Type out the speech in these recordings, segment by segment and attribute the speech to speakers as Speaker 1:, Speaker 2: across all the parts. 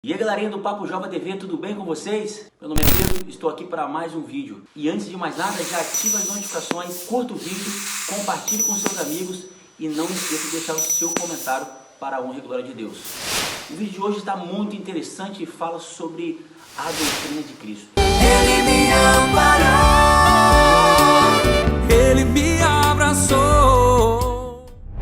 Speaker 1: E aí galerinha do Papo Jovem TV, tudo bem com vocês? Meu nome é Pedro, estou aqui para mais um vídeo. E antes de mais nada, já ativa as notificações, curta o vídeo, compartilhe com seus amigos e não esqueça de deixar o seu comentário para a honra e glória de Deus. O vídeo de hoje está muito interessante e fala sobre a doutrina de Cristo.
Speaker 2: Ele me amparou, Ele me abraçou.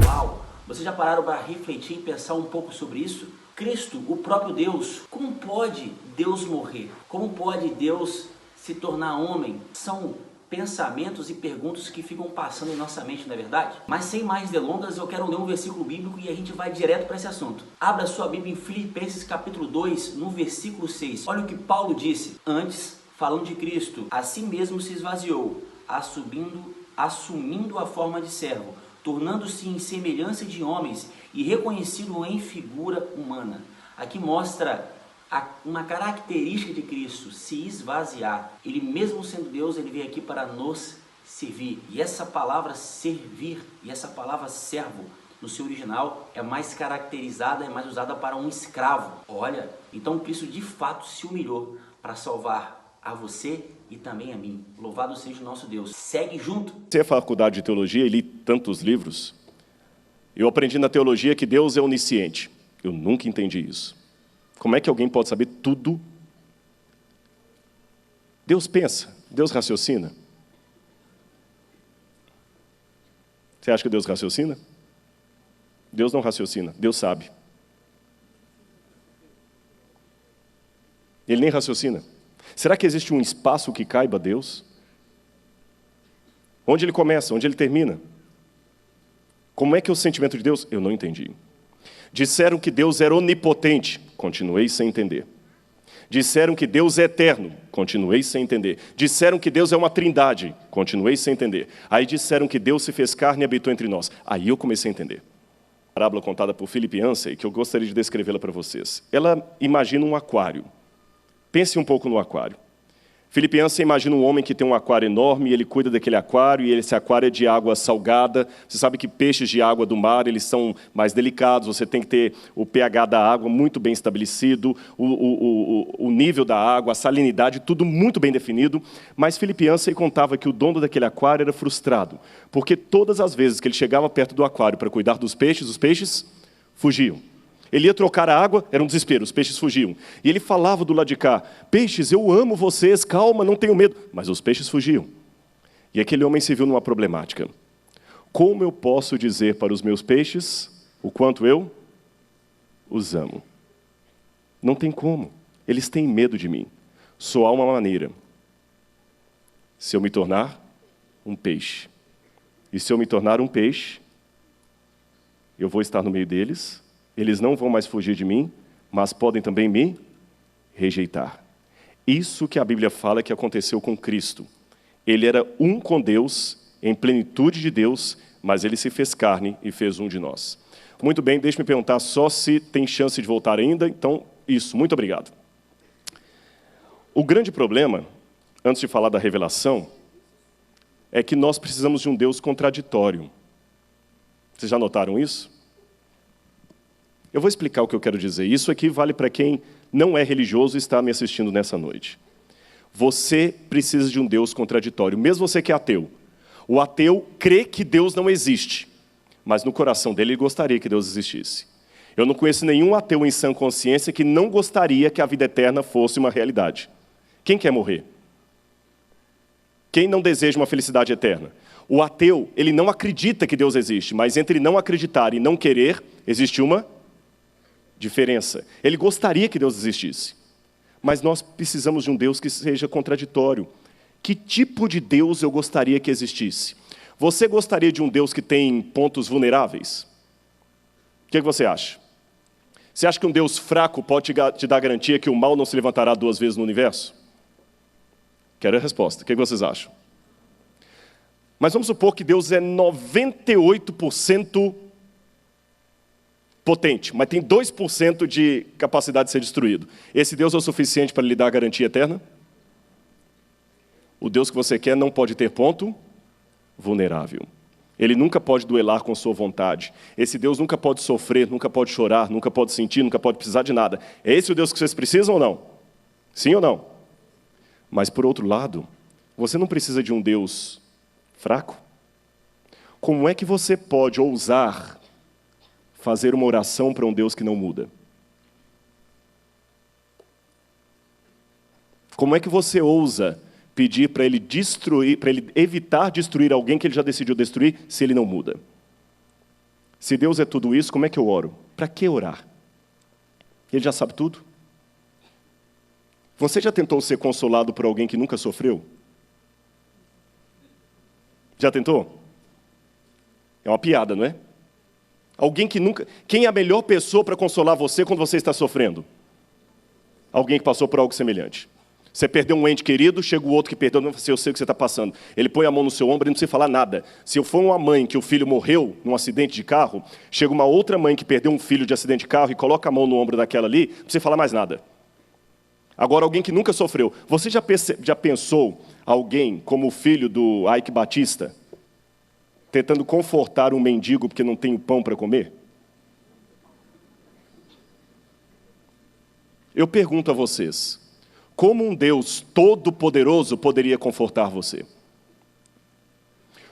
Speaker 1: Uau! Vocês já pararam para refletir e pensar um pouco sobre isso? Cristo, o próprio Deus, como pode Deus morrer? Como pode Deus se tornar homem? São pensamentos e perguntas que ficam passando em nossa mente, não é verdade? Mas sem mais delongas, eu quero ler um versículo bíblico e a gente vai direto para esse assunto. Abra sua Bíblia em Filipenses capítulo 2, no versículo 6. Olha o que Paulo disse. Antes, falando de Cristo, a si mesmo se esvaziou, assumindo a forma de servo, tornando-se em semelhança de homens e reconhecido em figura humana. Aqui mostra uma característica de Cristo, se esvaziar. Ele mesmo sendo Deus, ele veio aqui para nos servir. E essa palavra servir e essa palavra servo, no seu original, é mais caracterizada, é mais usada para um escravo. Olha, então Cristo de fato se humilhou para salvar a você e também a mim. Louvado seja o nosso Deus. Segue junto.
Speaker 3: Comecei a faculdade de teologia e li tantos livros. Eu aprendi na teologia que Deus é onisciente. Eu nunca entendi isso. Como é que alguém pode saber tudo? Deus pensa, Deus raciocina. Você acha que Deus raciocina? Deus não raciocina, Deus sabe. Ele nem raciocina. Será que existe um espaço que caiba a Deus? Onde ele começa? Onde ele termina? Como é que é o sentimento de Deus? Eu não entendi. Disseram que Deus era onipotente. Continuei sem entender. Disseram que Deus é eterno. Continuei sem entender. Disseram que Deus é uma trindade. Continuei sem entender. Aí disseram que Deus se fez carne e habitou entre nós. Aí eu comecei a entender. A parábola contada por Philip Yancey, que eu gostaria de descrevê-la para vocês. Ela imagina um aquário. Pense um pouco no aquário. Philip Yancey imagina um homem que tem um aquário enorme, e ele cuida daquele aquário, e esse aquário é de água salgada. Você sabe que peixes de água do mar, eles são mais delicados, você tem que ter o pH da água muito bem estabelecido, o nível da água, a salinidade, tudo muito bem definido. Mas Philip Yancey contava que o dono daquele aquário era frustrado, porque todas as vezes que ele chegava perto do aquário para cuidar dos peixes, os peixes fugiam. Ele ia trocar a água, era um desespero, os peixes fugiam. E ele falava do lado de cá, peixes, eu amo vocês, calma, não tenho medo. Mas os peixes fugiam. E aquele homem se viu numa problemática. Como eu posso dizer para os meus peixes o quanto eu os amo? Não tem como. Eles têm medo de mim. Só há uma maneira. Se eu me tornar um peixe. E se eu me tornar um peixe, eu vou estar no meio deles. Eles não vão mais fugir de mim, mas podem também me rejeitar. Isso que a Bíblia fala que aconteceu com Cristo. Ele era um com Deus, em plenitude de Deus, mas ele se fez carne e fez um de nós. Muito bem, deixe-me perguntar só se tem chance de voltar ainda. Então, isso, muito obrigado. O grande problema, antes de falar da revelação, é que nós precisamos de um Deus contraditório. Vocês já notaram isso? Eu vou explicar o que eu quero dizer. Isso aqui vale para quem não é religioso e está me assistindo nessa noite. Você precisa de um Deus contraditório, mesmo você que é ateu. O ateu crê que Deus não existe, mas no coração dele ele gostaria que Deus existisse. Eu não conheço nenhum ateu em sã consciência que não gostaria que a vida eterna fosse uma realidade. Quem quer morrer? Quem não deseja uma felicidade eterna? O ateu, ele não acredita que Deus existe, mas entre não acreditar e não querer, existe uma diferença. Ele gostaria que Deus existisse, mas nós precisamos de um Deus que seja contraditório. Que tipo de Deus eu gostaria que existisse? Você gostaria de um Deus que tem pontos vulneráveis? O que você acha? Você acha que um Deus fraco pode te dar garantia que o mal não se levantará duas vezes no universo? Quero a resposta. O que vocês acham? Mas vamos supor que Deus é 98% potente, mas tem 2% de capacidade de ser destruído. Esse Deus é o suficiente para lhe dar a garantia eterna? O Deus que você quer não pode ter ponto vulnerável. Ele nunca pode duelar com sua vontade. Esse Deus nunca pode sofrer, nunca pode chorar, nunca pode sentir, nunca pode precisar de nada. É esse o Deus que vocês precisam ou não? Sim ou não? Mas, por outro lado, você não precisa de um Deus fraco? Como é que você pode ousar fazer uma oração para um Deus que não muda? Como é que você ousa pedir para ele destruir, para ele evitar destruir alguém que ele já decidiu destruir, se ele não muda? Se Deus é tudo isso, como é que eu oro? Para que orar? Ele já sabe tudo? Você já tentou ser consolado por alguém que nunca sofreu? Já tentou? É uma piada, não é? Alguém que nunca... Quem é a melhor pessoa para consolar você quando você está sofrendo? Alguém que passou por algo semelhante. Você perdeu um ente querido, chega o outro que perdeu, não sei, eu sei o que você está passando. Ele põe a mão no seu ombro e não precisa falar nada. Se eu for uma mãe que o filho morreu num acidente de carro, chega uma outra mãe que perdeu um filho de acidente de carro e coloca a mão no ombro daquela ali, não precisa falar mais nada. Agora, alguém que nunca sofreu. Você já pensou alguém como o filho do Ike Batista, tentando confortar um mendigo porque não tem pão para comer? Eu pergunto a vocês, como um Deus todo-poderoso poderia confortar você?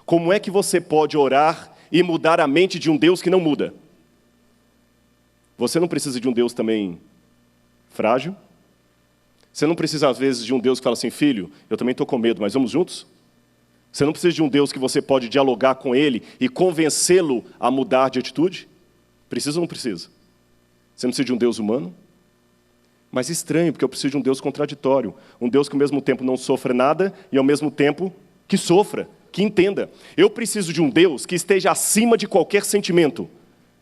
Speaker 3: Como é que você pode orar e mudar a mente de um Deus que não muda? Você não precisa de um Deus também frágil? Você não precisa, às vezes, de um Deus que fala assim, filho, eu também estou com medo, mas vamos juntos? Você não precisa de um Deus que você pode dialogar com ele e convencê-lo a mudar de atitude? Precisa ou não precisa? Você não precisa de um Deus humano? Mas estranho, porque eu preciso de um Deus contraditório. Um Deus que ao mesmo tempo não sofre nada e ao mesmo tempo que sofra, que entenda. Eu preciso de um Deus que esteja acima de qualquer sentimento.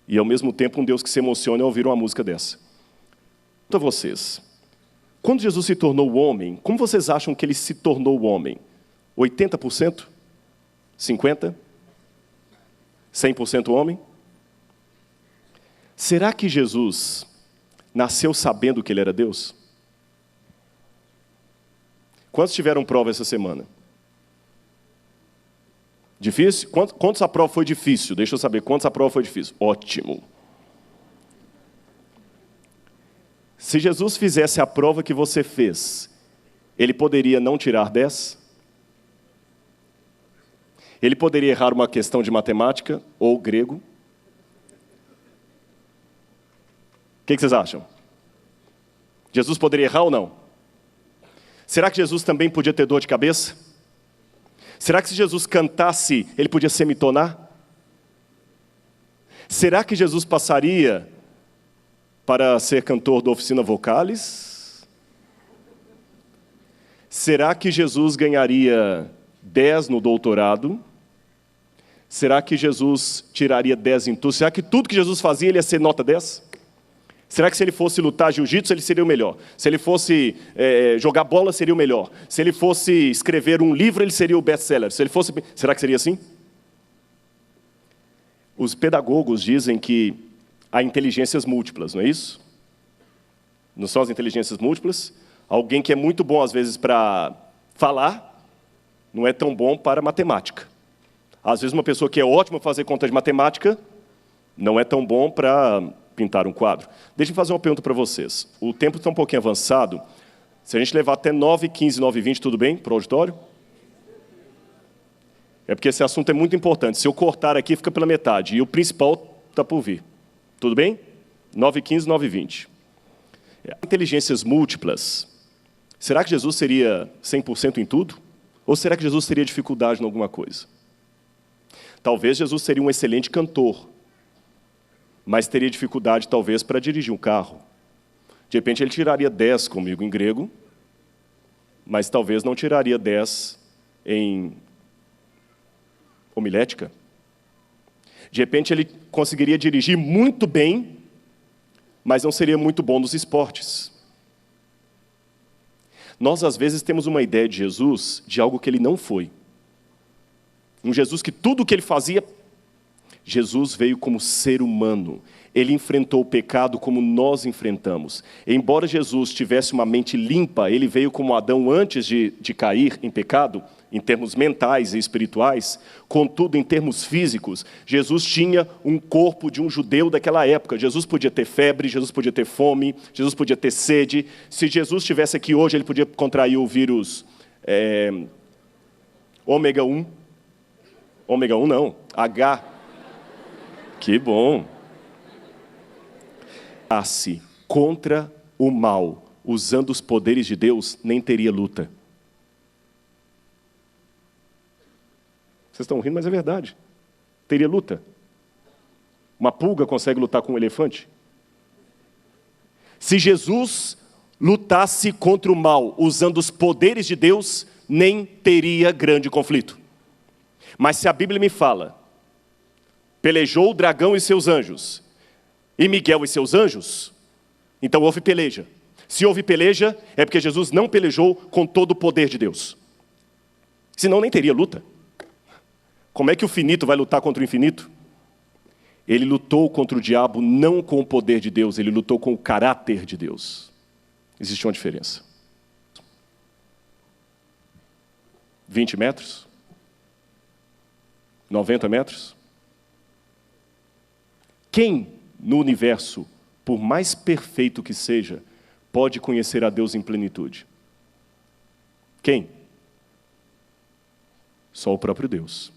Speaker 3: E ao mesmo tempo um Deus que se emocione ao ouvir uma música dessa. Pergunto a vocês, quando Jesus se tornou homem, como vocês acham que ele se tornou homem? 80%? 50%? 100% homem? Será que Jesus nasceu sabendo que ele era Deus? Quantos tiveram prova essa semana? Difícil? Quantos a prova foi difícil? Deixa eu saber, quantos a prova foi difícil? Ótimo. Se Jesus fizesse a prova que você fez, ele poderia não tirar 10? Ele poderia errar uma questão de matemática ou grego? O que vocês acham? Jesus poderia errar ou não? Será que Jesus também podia ter dor de cabeça? Será que se Jesus cantasse, ele podia semitonar? Será que Jesus passaria para ser cantor da oficina Vocalis? Será que Jesus ganharia 10 no doutorado? Será que Jesus tiraria 10 em tudo? Será que tudo que Jesus fazia ele ia ser nota 10? Será que se ele fosse lutar jiu-jitsu, ele seria o melhor? Se ele fosse jogar bola, seria o melhor? Se ele fosse escrever um livro, ele seria o best-seller? Será que seria assim? Os pedagogos dizem que há inteligências múltiplas, não é isso? Não são as inteligências múltiplas? Alguém que é muito bom, às vezes, para falar, não é tão bom para matemática. Às vezes, uma pessoa que é ótima para fazer conta de matemática, não é tão bom para pintar um quadro. Deixa eu fazer uma pergunta para vocês. O tempo está um pouquinho avançado. Se a gente levar até 9h15, 9h20, tudo bem para o auditório? É porque esse assunto é muito importante. Se eu cortar aqui, fica pela metade. E o principal está por vir. Tudo bem? 9h15, 9h20. Inteligências múltiplas. Será que Jesus seria 100% em tudo? Ou será que Jesus teria dificuldade em alguma coisa? Talvez Jesus seria um excelente cantor, mas teria dificuldade, talvez, para dirigir um carro. De repente, ele tiraria 10 comigo em grego, mas talvez não tiraria 10 em homilética. De repente, ele conseguiria dirigir muito bem, mas não seria muito bom nos esportes. Nós, às vezes, temos uma ideia de Jesus de algo que ele não foi. Um Jesus que tudo o que ele fazia... Jesus veio como ser humano. Ele enfrentou o pecado como nós enfrentamos. Embora Jesus tivesse uma mente limpa, ele veio como Adão antes de cair em pecado, em termos mentais e espirituais, contudo, em termos físicos, Jesus tinha um corpo de um judeu daquela época. Jesus podia ter febre, Jesus podia ter fome, Jesus podia ter sede. Se Jesus estivesse aqui hoje, ele podia contrair o vírus ômega 1. Ômega 1 não, H. Que bom. Contra o mal, usando os poderes de Deus, nem teria luta. Vocês estão rindo, mas é verdade. Teria luta. Uma pulga consegue lutar com um elefante? Se Jesus lutasse contra o mal, usando os poderes de Deus, nem teria grande conflito. Mas se a Bíblia me fala, pelejou o dragão e seus anjos, e Miguel e seus anjos, então houve peleja. Se houve peleja, é porque Jesus não pelejou com todo o poder de Deus. Senão nem teria luta. Como é que o finito vai lutar contra o infinito? Ele lutou contra o diabo não com o poder de Deus, ele lutou com o caráter de Deus. Existe uma diferença. 20 metros? 90 metros? Quem no universo, por mais perfeito que seja, pode conhecer a Deus em plenitude? Quem? Só o próprio Deus.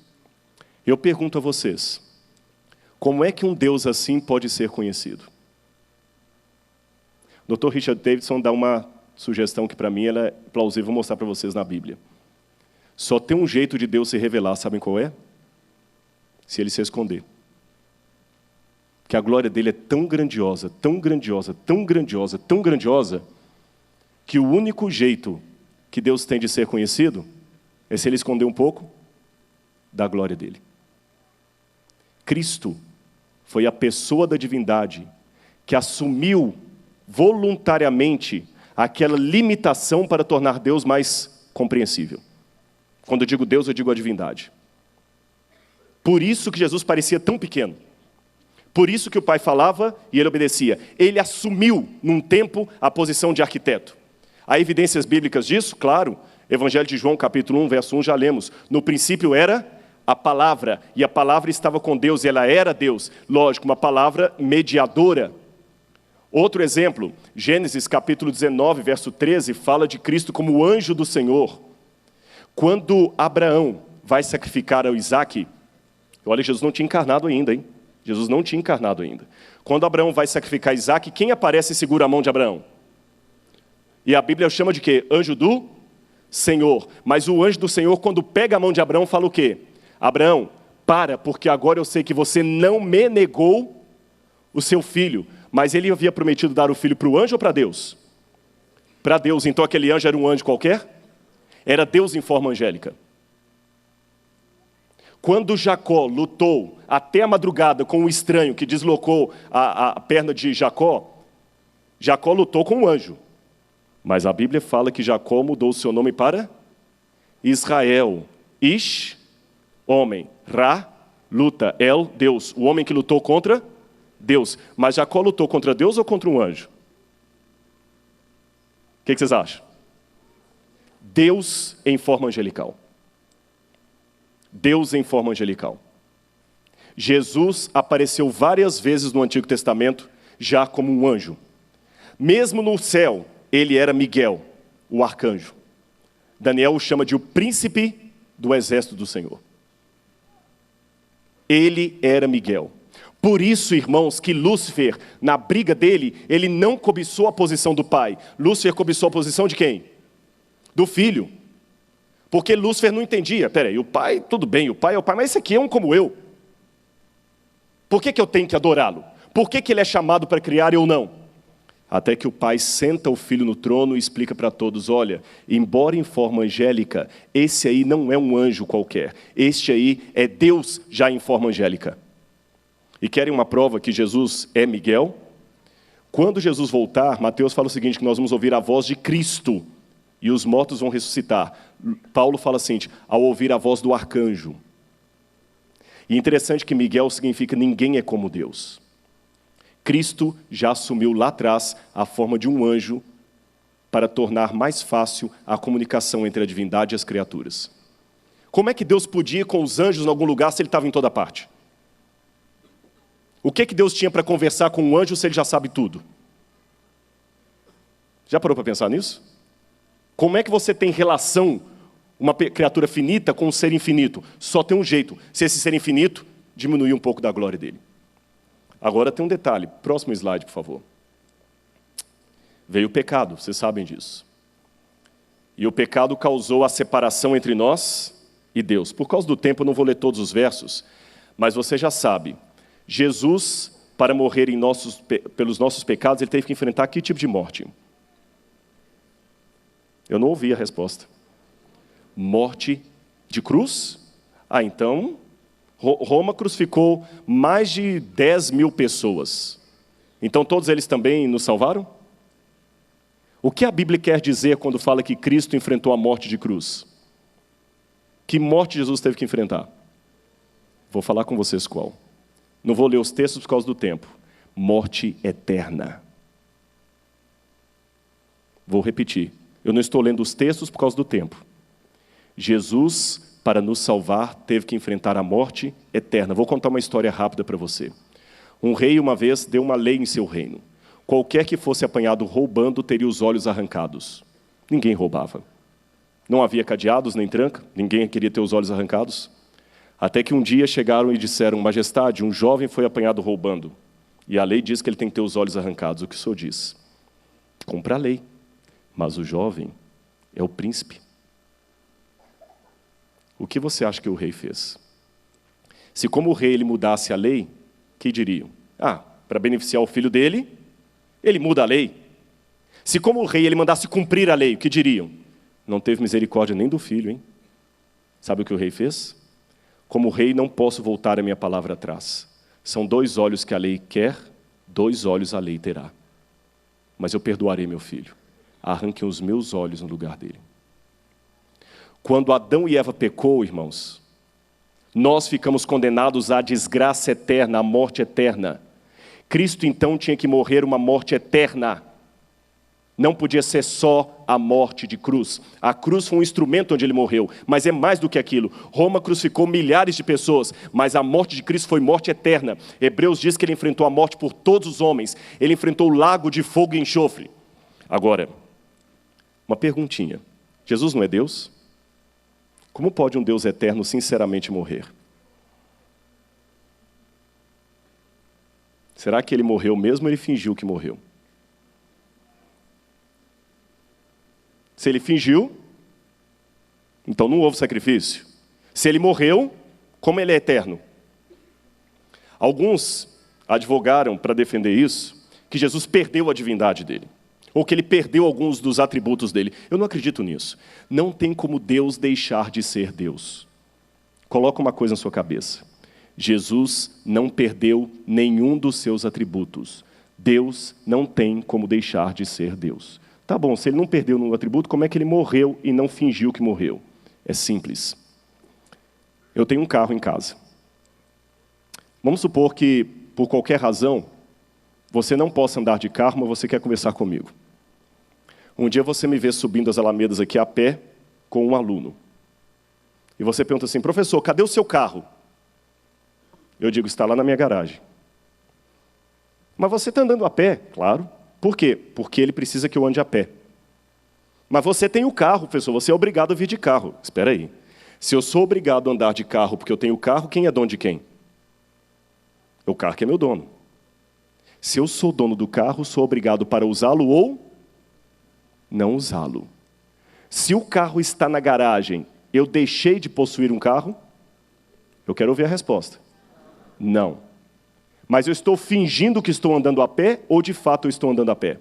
Speaker 3: Eu pergunto a vocês, como é que um Deus assim pode ser conhecido? O Dr. Richard Davidson dá uma sugestão que para mim ela é plausível, vou mostrar para vocês na Bíblia. Só tem um jeito de Deus se revelar, sabem qual é? Se ele se esconder. Que a glória dele é tão grandiosa, tão grandiosa, tão grandiosa, tão grandiosa, que o único jeito que Deus tem de ser conhecido é se ele esconder um pouco da glória dele. Cristo foi a pessoa da divindade que assumiu voluntariamente aquela limitação para tornar Deus mais compreensível. Quando eu digo Deus, eu digo a divindade. Por isso que Jesus parecia tão pequeno. Por isso que o Pai falava e ele obedecia. Ele assumiu, num tempo, a posição de arquiteto. Há evidências bíblicas disso? Claro. Evangelho de João, capítulo 1, verso 1, já lemos. No princípio era a palavra, e a palavra estava com Deus, e ela era Deus. Lógico, uma palavra mediadora. Outro exemplo, Gênesis capítulo 19, verso 13, fala de Cristo como o anjo do Senhor. Quando Abraão vai sacrificar ao Isaque, olha, Jesus não tinha encarnado ainda, hein? Jesus não tinha encarnado ainda. Quando Abraão vai sacrificar Isaque, quem aparece e segura a mão de Abraão? E a Bíblia chama de quê? Anjo do Senhor. Mas o anjo do Senhor, quando pega a mão de Abraão, fala o quê? Abraão, para, porque agora eu sei que você não me negou o seu filho. Mas ele havia prometido dar o filho para o anjo ou para Deus? Para Deus. Então aquele anjo era um anjo qualquer? Era Deus em forma angélica. Quando Jacó lutou até a madrugada com um estranho que deslocou a perna de Jacó, Jacó lutou com um anjo. Mas a Bíblia fala que Jacó mudou o seu nome para Israel. Ish, homem. Ra, luta. El, Deus. O homem que lutou contra Deus. Mas Jacó lutou contra Deus ou contra um anjo? O que vocês acham? Deus em forma angelical. Deus em forma angelical. Jesus apareceu várias vezes no Antigo Testamento já como um anjo. Mesmo no céu, ele era Miguel, o arcanjo. Daniel o chama de o príncipe do exército do Senhor. Ele era Miguel. Por isso, irmãos, que Lúcifer, na briga dele, ele não cobiçou a posição do pai. Lúcifer cobiçou a posição de quem? Do filho. Porque Lúcifer não entendia. Peraí, o pai, tudo bem, o pai é o pai, mas esse aqui é um como eu. Por que eu tenho que adorá-lo? Por que ele é chamado para criar e eu não? Até que o pai senta o filho no trono e explica para todos, olha, embora em forma angélica, esse aí não é um anjo qualquer. Este aí é Deus já em forma angélica. E querem uma prova que Jesus é Miguel? Quando Jesus voltar, Mateus fala o seguinte, que nós vamos ouvir a voz de Cristo e os mortos vão ressuscitar. Paulo fala assim, ao ouvir a voz do arcanjo. E interessante que Miguel significa ninguém é como Deus. Cristo já assumiu lá atrás a forma de um anjo para tornar mais fácil a comunicação entre a divindade e as criaturas. Como é que Deus podia ir com os anjos em algum lugar se ele estava em toda parte? O que Deus tinha para conversar com um anjo se ele já sabe tudo? Já parou para pensar nisso? Como é que você tem relação, uma criatura finita, com um ser infinito? Só tem um jeito, se esse ser infinito diminuir um pouco da glória dele. Agora tem um detalhe, próximo slide, por favor. Veio o pecado, vocês sabem disso. E o pecado causou a separação entre nós e Deus. Por causa do tempo, eu não vou ler todos os versos, mas você já sabe. Jesus, para morrer pelos nossos pecados, ele teve que enfrentar que tipo de morte? Eu não ouvi a resposta. Morte de cruz? Então, Roma crucificou mais de 10 mil pessoas. Então, todos eles também nos salvaram? O que a Bíblia quer dizer quando fala que Cristo enfrentou a morte de cruz? Que morte Jesus teve que enfrentar? Vou falar com vocês qual. Não vou ler os textos por causa do tempo. Morte eterna. Vou repetir. Eu não estou lendo os textos por causa do tempo. Jesus, para nos salvar, teve que enfrentar a morte eterna. Vou contar uma história rápida para você. Um rei, uma vez, deu uma lei em seu reino. Qualquer que fosse apanhado roubando teria os olhos arrancados. Ninguém roubava. Não havia cadeados nem tranca, ninguém queria ter os olhos arrancados. Até que um dia chegaram e disseram: Majestade, um jovem foi apanhado roubando. E a lei diz que ele tem que ter os olhos arrancados. O que o senhor diz? Cumpra a lei. Mas o jovem é o príncipe. O que você acha que o rei fez? Se como o rei ele mudasse a lei, que diriam? Para beneficiar o filho dele, ele muda a lei. Se como o rei ele mandasse cumprir a lei, o que diriam? Não teve misericórdia nem do filho, hein? Sabe o que o rei fez? Como rei não posso voltar a minha palavra atrás. São 2 olhos que a lei quer, 2 olhos a lei terá. Mas eu perdoarei meu filho. Arranquem os meus olhos no lugar dele. Quando Adão e Eva pecou, irmãos, nós ficamos condenados à desgraça eterna, à morte eterna. Cristo, então, tinha que morrer uma morte eterna. Não podia ser só a morte de cruz. A cruz foi um instrumento onde ele morreu, mas é mais do que aquilo. Roma crucificou milhares de pessoas, mas a morte de Cristo foi morte eterna. Hebreus diz que ele enfrentou a morte por todos os homens. Ele enfrentou o lago de fogo e enxofre. Agora, uma perguntinha. Jesus não é Deus? Como pode um Deus eterno sinceramente morrer? Será que ele morreu mesmo ou ele fingiu que morreu? Se ele fingiu, então não houve sacrifício. Se ele morreu, como ele é eterno? Alguns advogaram para defender isso, que Jesus perdeu a divindade dele, ou que ele perdeu alguns dos atributos dele. Eu não acredito nisso. Não tem como Deus deixar de ser Deus. Coloca uma coisa na sua cabeça. Jesus não perdeu nenhum dos seus atributos. Deus não tem como deixar de ser Deus. Tá bom, se ele não perdeu nenhum atributo, como é que ele morreu e não fingiu que morreu? É simples. Eu tenho um carro em casa. Vamos supor que, por qualquer razão, você não possa andar de carro, mas você quer conversar comigo. Um dia você me vê subindo as alamedas aqui a pé com um aluno. E você pergunta assim: professor, cadê o seu carro? Eu digo: está lá na minha garagem. Mas você está andando a pé? Claro. Por quê? Porque ele precisa que eu ande a pé. Mas você tem o carro, professor, você é obrigado a vir de carro. Espera aí. Se eu sou obrigado a andar de carro porque eu tenho carro, quem é dono de quem? O carro que é meu dono. Se eu sou dono do carro, sou obrigado para usá-lo ou não usá-lo. Se o carro está na garagem, eu deixei de possuir um carro? Eu quero ouvir a resposta. Não. Mas eu estou fingindo que estou andando a pé ou de fato eu estou andando a pé?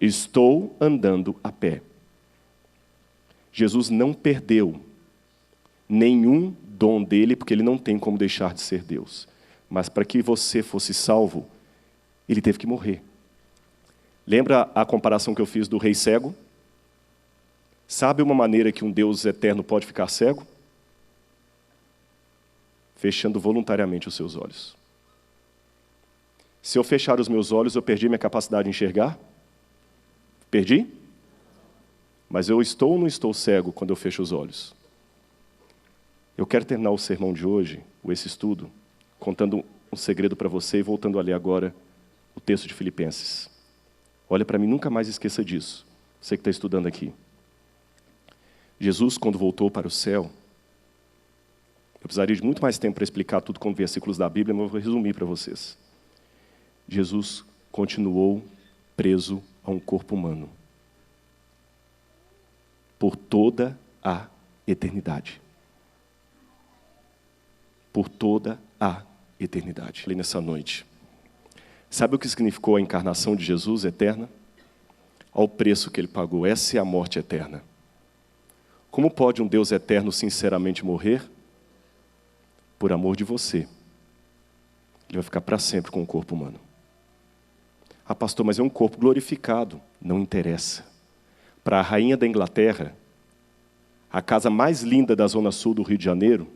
Speaker 3: Estou andando a pé. Jesus não perdeu nenhum dom dele, porque ele não tem como deixar de ser Deus. Mas para que você fosse salvo, ele teve que morrer. Lembra a comparação que eu fiz do rei cego? Sabe uma maneira que um Deus eterno pode ficar cego? Fechando voluntariamente os seus olhos. Se eu fechar os meus olhos, eu perdi minha capacidade de enxergar? Perdi? Mas eu estou ou não estou cego quando eu fecho os olhos? Eu quero terminar o sermão de hoje, ou esse estudo, contando um segredo para você e voltando a ler agora o texto de Filipenses. Olha para mim, nunca mais esqueça disso, você que está estudando aqui. Jesus, quando voltou para o céu, eu precisaria de muito mais tempo para explicar tudo com versículos da Bíblia, mas eu vou resumir para vocês. Jesus continuou preso a um corpo humano por toda a eternidade. Por toda a eternidade. Falei nessa noite. Sabe o que significou a encarnação de Jesus eterna? Ao preço que ele pagou. Essa é a morte eterna. Como pode um Deus eterno sinceramente morrer? Por amor de você. Ele vai ficar para sempre com o corpo humano. Ah, pastor, mas é um corpo glorificado. Não interessa. Para a rainha da Inglaterra, a casa mais linda da zona sul do Rio de Janeiro,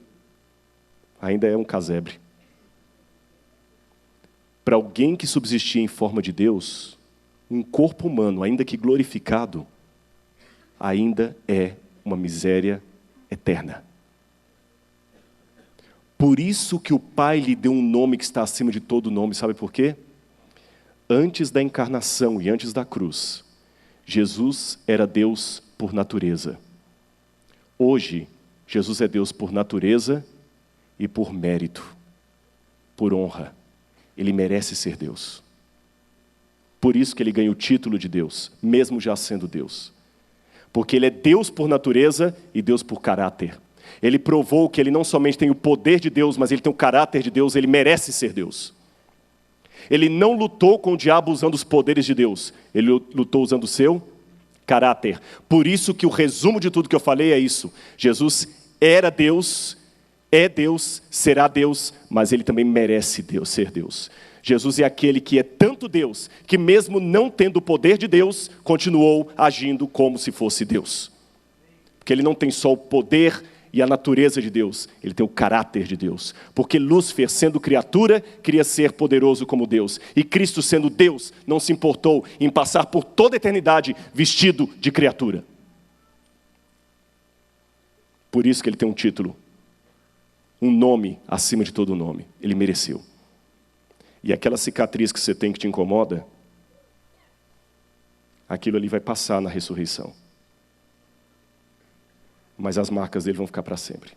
Speaker 3: ainda é um casebre. Para alguém que subsistia em forma de Deus, um corpo humano, ainda que glorificado, ainda é uma miséria eterna. Por isso que o Pai lhe deu um nome que está acima de todo nome, sabe por quê? Antes da encarnação e antes da cruz, Jesus era Deus por natureza. Hoje, Jesus é Deus por natureza e por mérito, por honra. Ele merece ser Deus. Por isso que ele ganha o título de Deus, mesmo já sendo Deus. Porque ele é Deus por natureza e Deus por caráter. Ele provou que ele não somente tem o poder de Deus, mas ele tem o caráter de Deus, ele merece ser Deus. Ele não lutou com o diabo usando os poderes de Deus, ele lutou usando o seu caráter. Por isso que o resumo de tudo que eu falei é isso. Jesus era Deus, é Deus, será Deus, mas ele também merece Deus, ser Deus. Jesus é aquele que é tanto Deus, que mesmo não tendo o poder de Deus, continuou agindo como se fosse Deus. Porque ele não tem só o poder e a natureza de Deus, ele tem o caráter de Deus. Porque Lúcifer, sendo criatura, queria ser poderoso como Deus. E Cristo, sendo Deus, não se importou em passar por toda a eternidade vestido de criatura. Por isso que ele tem um título, um nome acima de todo nome. Ele mereceu. E aquela cicatriz que você tem que te incomoda, aquilo ali vai passar na ressurreição. Mas as marcas dele vão ficar para sempre.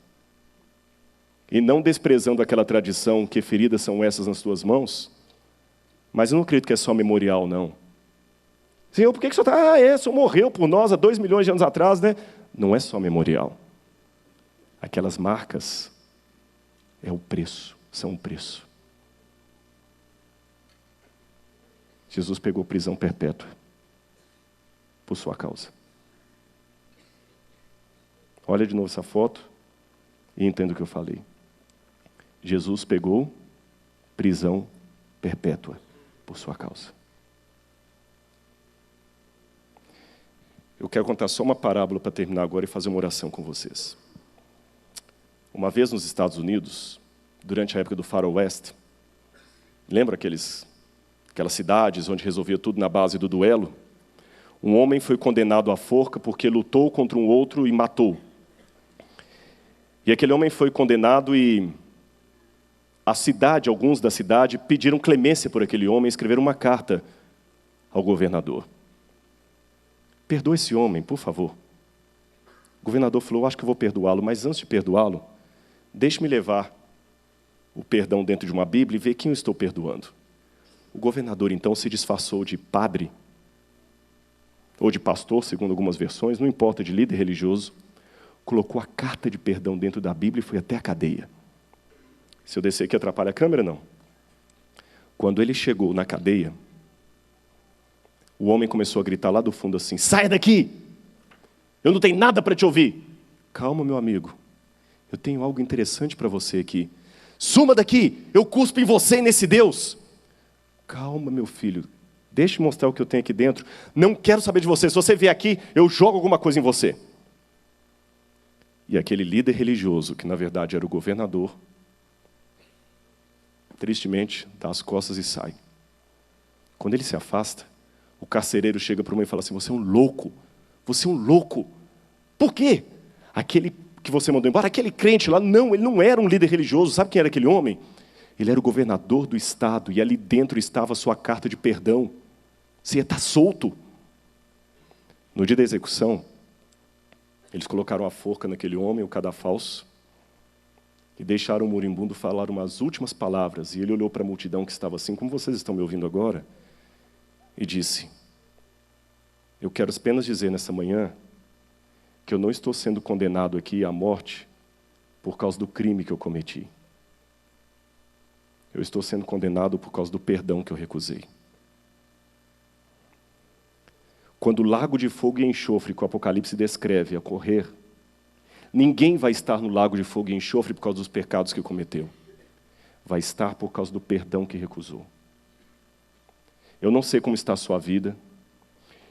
Speaker 3: E não desprezando aquela tradição que feridas são essas nas tuas mãos, mas eu não acredito que é só memorial, não. Senhor, por que o senhor está... o senhor morreu por nós há 2 milhões de anos atrás, né? Não é só memorial. Aquelas marcas é o preço, são o preço. Jesus pegou prisão perpétua por sua causa. Olha de novo essa foto e entenda o que eu falei. Jesus pegou prisão perpétua por sua causa. Eu quero contar só uma parábola para terminar agora e fazer uma oração com vocês. Uma vez nos Estados Unidos, durante a época do Faroeste, lembra aquelas cidades onde resolvia tudo na base do duelo? Um homem foi condenado à forca porque lutou contra um outro e matou. E aquele homem foi condenado e alguns da cidade, pediram clemência por aquele homem e escreveram uma carta ao governador. Perdoa esse homem, por favor. O governador falou, acho que eu vou perdoá-lo, mas antes de perdoá-lo, deixe-me levar o perdão dentro de uma Bíblia e ver quem eu estou perdoando. O governador, então, se disfarçou de padre, ou de pastor, segundo algumas versões, não importa, de líder religioso, colocou a carta de perdão dentro da Bíblia e foi até a cadeia. Se eu descer aqui, atrapalha a câmera? Não. Quando ele chegou na cadeia, o homem começou a gritar lá do fundo assim, saia daqui! Eu não tenho nada para te ouvir. Calma, meu amigo. Eu tenho algo interessante para você aqui. Suma daqui! Eu cuspo em você e nesse Deus. Calma, meu filho. Deixa eu mostrar o que eu tenho aqui dentro. Não quero saber de você. Se você vier aqui, eu jogo alguma coisa em você. E aquele líder religioso, que na verdade era o governador, tristemente, dá as costas e sai. Quando ele se afasta, o carcereiro chega para o homem e fala assim: você é um louco, você é um louco. Por quê? Aquele que você mandou embora, aquele crente lá, não, ele não era um líder religioso. Sabe quem era aquele homem? Ele era o governador do estado, e ali dentro estava a sua carta de perdão. Você ia estar solto. No dia da execução, eles colocaram a forca naquele homem, o cadafalso, e deixaram o moribundo falar umas últimas palavras. E ele olhou para a multidão que estava assim, como vocês estão me ouvindo agora, e disse: eu quero apenas dizer nessa manhã que eu não estou sendo condenado aqui à morte por causa do crime que eu cometi. Eu estou sendo condenado por causa do perdão que eu recusei. Quando o lago de fogo e enxofre que o Apocalipse descreve ocorrer, ninguém vai estar no lago de fogo e enxofre por causa dos pecados que cometeu. Vai estar por causa do perdão que recusou. Eu não sei como está a sua vida.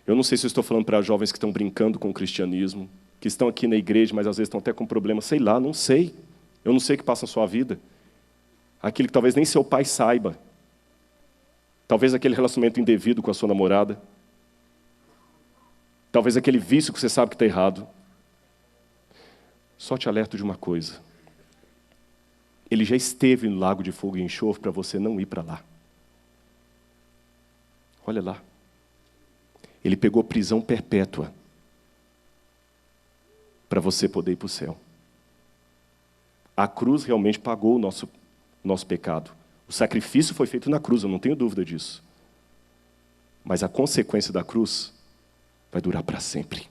Speaker 3: Eu não sei se eu estou falando para jovens que estão brincando com o cristianismo, que estão aqui na igreja, mas às vezes estão até com problema. Sei lá, não sei. Eu não sei o que passa na sua vida. Aquilo que talvez nem seu pai saiba. Talvez aquele relacionamento indevido com a sua namorada. Talvez aquele vício que você sabe que está errado. Só te alerto de uma coisa. Ele já esteve no lago de fogo e enxofre para você não ir para lá. Olha lá. Ele pegou prisão perpétua para você poder ir para o céu. A cruz realmente pagou o nosso pecado. O sacrifício foi feito na cruz, eu não tenho dúvida disso. Mas a consequência da cruz vai durar para sempre.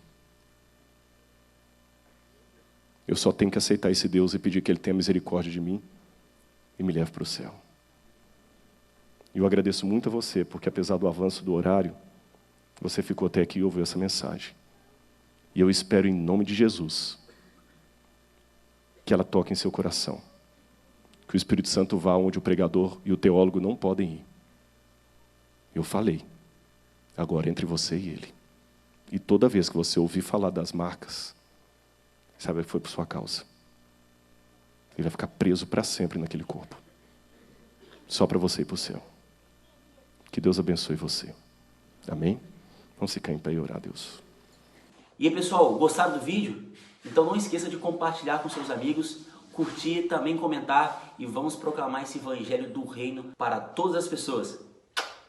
Speaker 3: Eu só tenho que aceitar esse Deus e pedir que Ele tenha misericórdia de mim e me leve para o céu. E eu agradeço muito a você, porque apesar do avanço do horário, você ficou até aqui e ouviu essa mensagem. E eu espero, em nome de Jesus, que ela toque em seu coração. Que o Espírito Santo vá onde o pregador e o teólogo não podem ir. Eu falei. Agora entre você e ele. E toda vez que você ouvir falar das marcas, sabe que foi por sua causa. Ele vai ficar preso para sempre naquele corpo. Só para você ir para o céu. Que Deus abençoe você. Amém? Vamos ficar em pé e orar a Deus.
Speaker 1: E aí, pessoal, gostaram do vídeo? Então não esqueça de compartilhar com seus amigos, curtir, também comentar, e vamos proclamar esse evangelho do reino para todas as pessoas.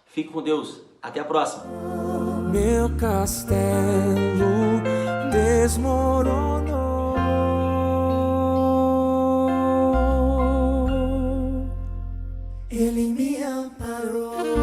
Speaker 1: Fique com Deus. Até a próxima.
Speaker 2: Meu castelo desmoronou.